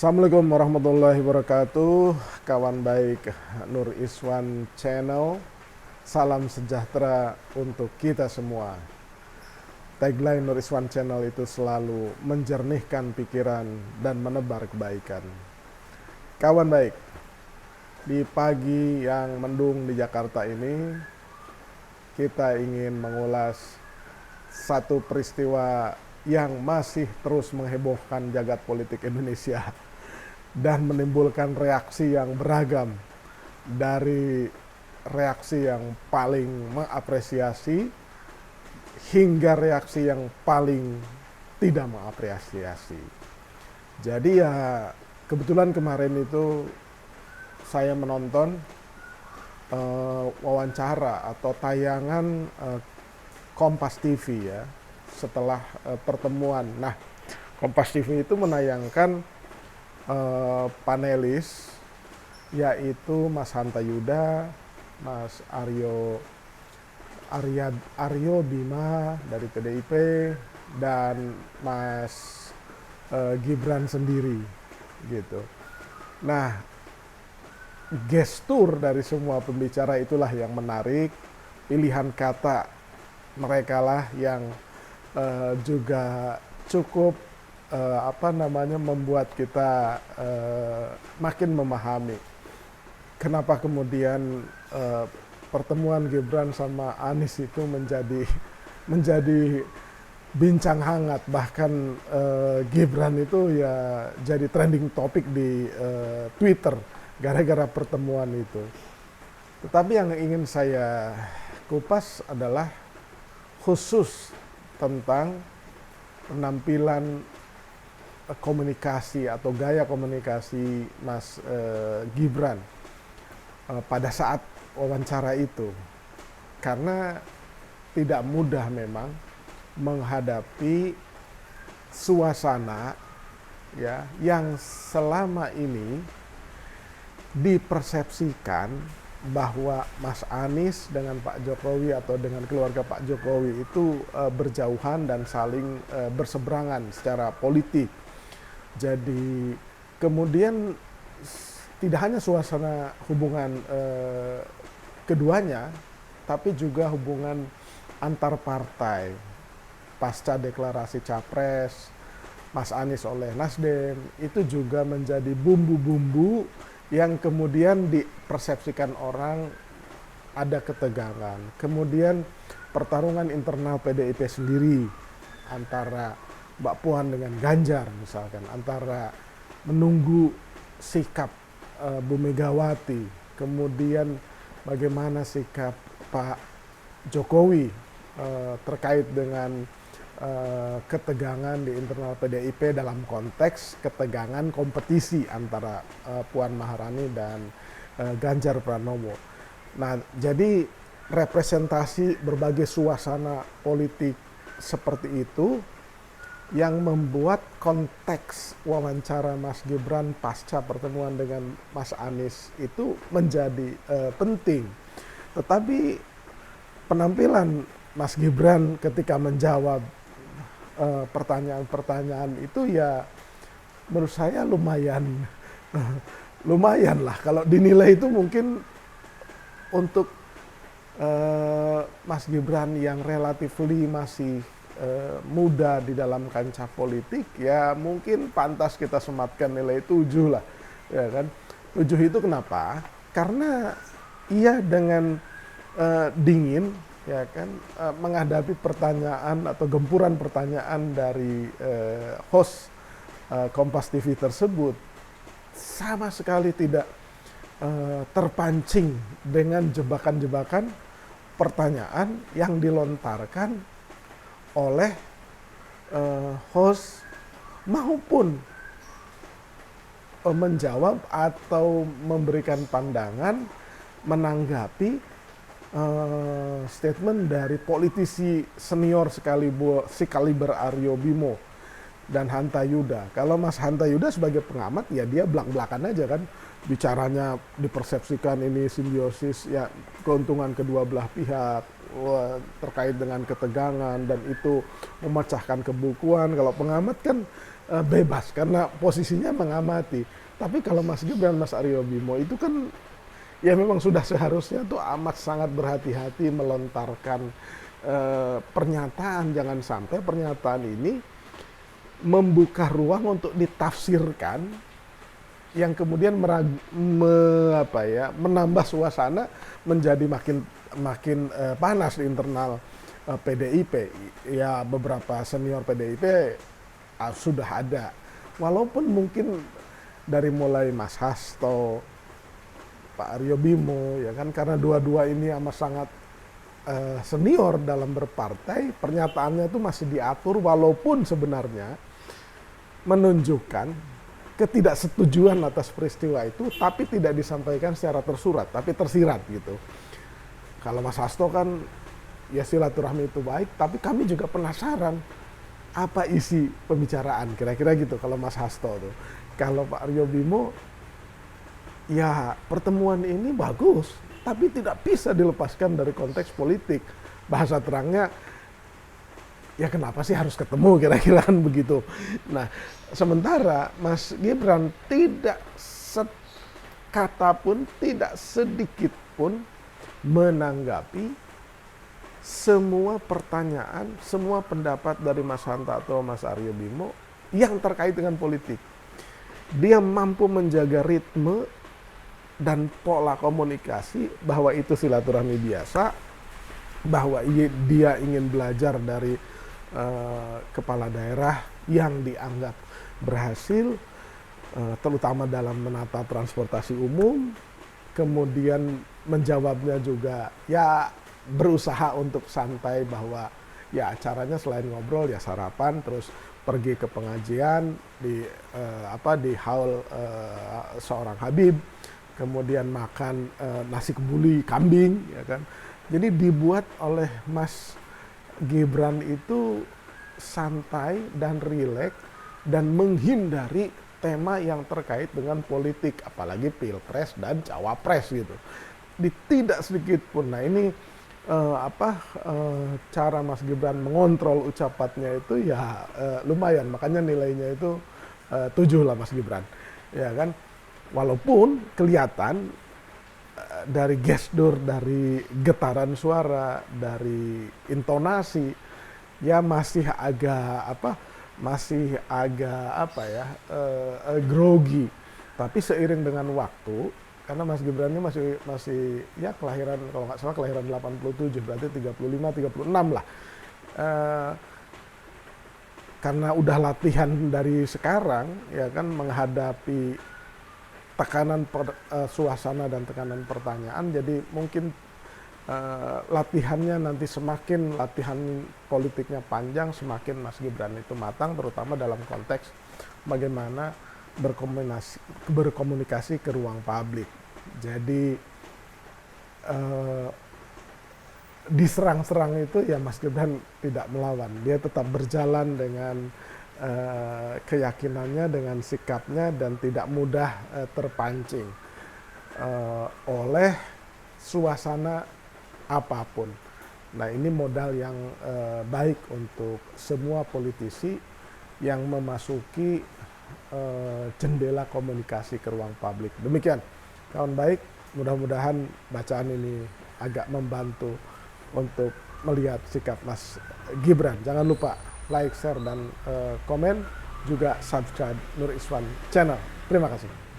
Assalamualaikum warahmatullahi wabarakatuh, kawan baik Nur Iswan Channel. Salam sejahtera untuk kita semua. Tagline Nur Iswan Channel itu selalu menjernihkan pikiran dan menebar kebaikan. Kawan baik, di pagi yang mendung di Jakarta ini, kita ingin mengulas satu peristiwa yang masih terus menghebohkan jagat politik Indonesia dan menimbulkan reaksi yang beragam, dari reaksi yang paling mengapresiasi hingga reaksi yang paling tidak mengapresiasi. Jadi ya kebetulan kemarin itu saya menonton wawancara atau tayangan Kompas TV ya, setelah pertemuan. Nah, Kompas TV itu menayangkan panelis, yaitu Mas Hanta Yuda, Mas Aryo Bima dari PDIP, dan Mas Gibran sendiri gitu. Nah, gestur dari semua pembicara itulah yang menarik, pilihan kata mereka lah yang juga cukup membuat kita makin memahami kenapa kemudian pertemuan Gibran sama Anies itu menjadi bincang hangat, bahkan Gibran itu ya jadi trending topik di Twitter gara-gara pertemuan itu. Tetapi yang ingin saya kupas adalah khusus tentang penampilan komunikasi atau gaya komunikasi Mas Gibran pada saat wawancara itu, karena tidak mudah memang menghadapi suasana ya yang selama ini dipersepsikan bahwa Mas Anies dengan Pak Jokowi atau dengan keluarga Pak Jokowi itu berjauhan dan saling berseberangan secara politik. Jadi kemudian tidak hanya suasana hubungan keduanya, tapi juga hubungan antar partai. Pasca deklarasi Capres Mas Anies oleh Nasdem, itu juga menjadi bumbu-bumbu yang kemudian dipersepsikan orang ada ketegangan. Kemudian pertarungan internal PDIP sendiri antara Mbak Puan dengan Ganjar misalkan, antara menunggu sikap Bu Megawati, kemudian bagaimana sikap Pak Jokowi terkait dengan ketegangan di internal PDIP dalam konteks ketegangan kompetisi antara Puan Maharani dan Ganjar Pranowo. Nah, jadi representasi berbagai suasana politik seperti itu yang membuat konteks wawancara Mas Gibran pasca pertemuan dengan Mas Anies itu menjadi penting. Tetapi penampilan Mas Gibran ketika menjawab pertanyaan-pertanyaan itu ya menurut saya lumayan lah. Kalau dinilai itu mungkin untuk Mas Gibran yang relatifly masih muda di dalam kancah politik, ya mungkin pantas kita sematkan nilai 7 lah, ya kan. 7 itu kenapa? Karena ia dengan dingin, ya kan, menghadapi pertanyaan atau gempuran pertanyaan dari host Kompas TV tersebut, sama sekali tidak terpancing dengan jebakan-jebakan pertanyaan yang dilontarkan oleh host maupun menjawab atau memberikan pandangan menanggapi statement dari politisi senior sekaliber Aryo Bimo dan Hanta Yuda. Kalau Mas Hanta Yuda sebagai pengamat ya dia belak-belakan aja kan, bicaranya dipersepsikan ini simbiosis ya, keuntungan kedua belah pihak terkait dengan ketegangan dan itu memecahkan kebukuan. Kalau pengamat kan bebas karena posisinya mengamati. Tapi kalau Mas Gibran, Mas Aryo Bimo itu kan ya memang sudah seharusnya tuh amat sangat berhati-hati melontarkan pernyataan. Jangan sampai pernyataan ini membuka ruang untuk ditafsirkan yang kemudian menambah suasana menjadi makin panas di internal PDIP. Ya beberapa senior PDIP sudah ada, walaupun mungkin dari mulai Mas Hasto, Pak Aryo Bimo, ya kan, karena dua-dua ini amat sangat senior dalam berpartai, pernyataannya itu masih diatur walaupun sebenarnya menunjukkan ketidaksetujuan atas peristiwa itu, tapi tidak disampaikan secara tersurat, tapi tersirat gitu. Kalau Mas Hasto kan ya silaturahmi itu baik, tapi kami juga penasaran apa isi pembicaraan, kira-kira gitu kalau Mas Hasto tuh. Kalau Pak Aryo Bimo, ya pertemuan ini bagus, tapi tidak bisa dilepaskan dari konteks politik. Bahasa terangnya, ya kenapa sih harus ketemu, kira-kira kan begitu. Nah, sementara Mas Gibran tidak sekata pun, tidak sedikit pun menanggapi semua pertanyaan, semua pendapat dari Mas Hanta atau Mas Aryo Bimo yang terkait dengan politik. Dia mampu menjaga ritme dan pola komunikasi bahwa itu silaturahmi biasa, bahwa dia ingin belajar dari kepala daerah yang dianggap berhasil, terutama dalam menata transportasi umum, kemudian menjawabnya juga ya berusaha untuk santai, bahwa ya acaranya selain ngobrol ya sarapan, terus pergi ke pengajian di haul seorang Habib, kemudian makan nasi kebuli kambing, ya kan. Jadi dibuat oleh Mas Gibran itu santai dan rileks dan menghindari tema yang terkait dengan politik, apalagi pilpres dan cawapres gitu. Tidak sedikit pun. Nah ini cara Mas Gibran mengontrol ucapannya itu ya lumayan, makanya nilainya itu 7 lah Mas Gibran, ya kan. Walaupun kelihatan dari gestur, dari getaran suara, dari intonasi ya masih agak grogi. Tapi seiring dengan waktu, karena Mas Gibran ini masih ya kelahiran, kalau nggak salah kelahiran 87, berarti 35, 36 lah. Karena udah latihan dari sekarang, ya kan, menghadapi tekanan suasana dan tekanan pertanyaan, jadi mungkin latihannya nanti semakin latihan politiknya panjang, semakin Mas Gibran itu matang, terutama dalam konteks bagaimana berkomunikasi ke ruang publik. Jadi diserang-serang itu ya Mas Gibran tidak melawan, dia tetap berjalan dengan keyakinannya, dengan sikapnya, dan tidak mudah terpancing oleh suasana apapun. Nah ini modal yang baik untuk semua politisi yang memasuki jendela komunikasi ke ruang publik. Demikian kawan baik, mudah-mudahan bacaan ini agak membantu untuk melihat sikap Mas Gibran. Jangan lupa like, share, dan komen, juga subscribe Nur Iswan Channel. Terima kasih.